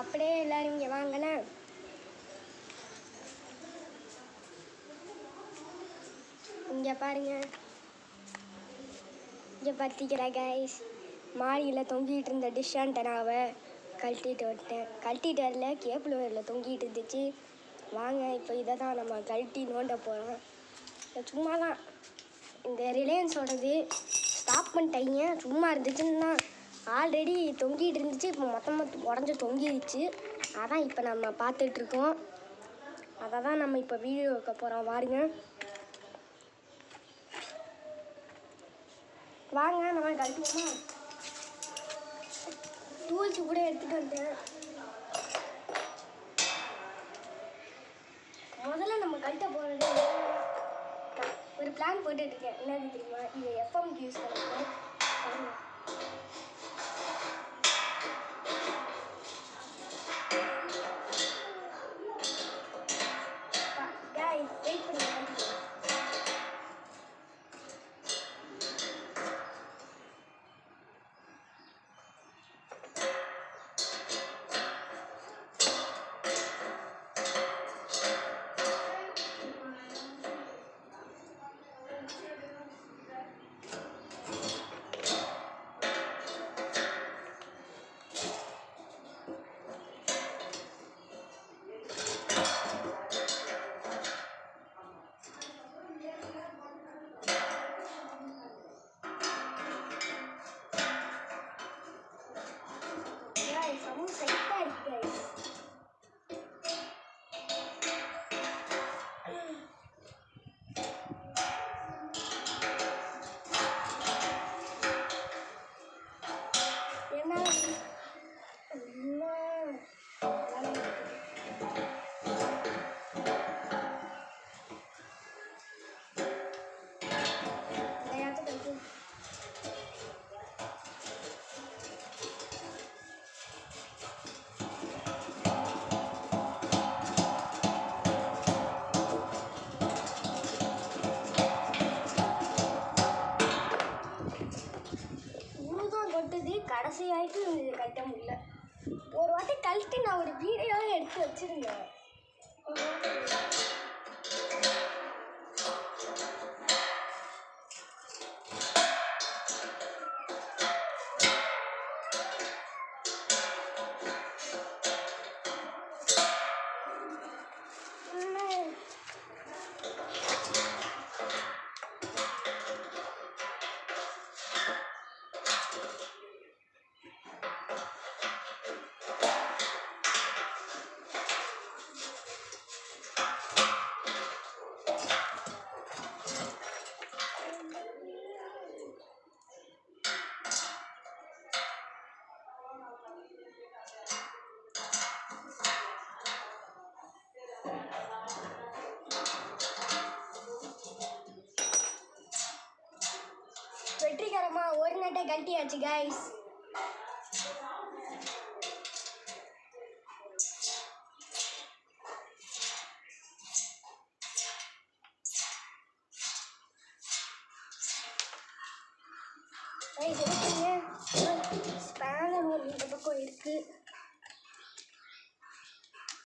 அப்படியே எல்லாரும் இங்கே வாங்கண்ணே. இங்கே பாருங்க, இங்கே பார்த்திக்கிறா கைஸ், மாடியில் தொங்கிட்டு இருந்த டிஷ் ஆண்டனாவை கழட்டிட்டு வந்துட்டேன். கழட்டிட்டு வரல, கேபிள் ஒயரில் தொங்கிட்டு இருந்துச்சு. வாங்க இப்போ இதை தான் நம்ம கழட்டி நோண்ட போகிறோம். சும்மா தான் இந்த ரிலையன்ஸோடது ஸ்டாப் பண்ணிட்டாங்க. சும்மா இருந்துச்சுன்னா ஆல்ரெடி தொங்கிட்டு இருந்துச்சு, இப்போ மொத்தமாக உடஞ்சி தொங்கிடுச்சு. அதான் இப்போ நம்ம பார்த்துட்ருக்கோம். அதை தான் நம்ம இப்போ வீடியோ வைக்க போகிறோம். பாருங்க, வாங்க நம்ம கழட்டுவோமா. டூல்ஸ் கூட எடுத்துகிட்டு வந்தேன். முதல்ல நம்ம கழட்ட போகிறது ஒரு பிளான் போட்டுட்ருக்கேன். என்னது தெரியுமா, இது எஃப்எம்க்கு யூஸ் பண்ணுறேன். வெயிட் பண்ணி கடைசி ஆகிட்டு இது கட்ட முடியல. ஒரு வாட்டி கழட்டி நான் ஒரு வீடியோவே எடுத்து வச்சிருந்தேன். வெற்றிகரமா ஒரு நட்டை கழட்டியாச்சு கைஸ்.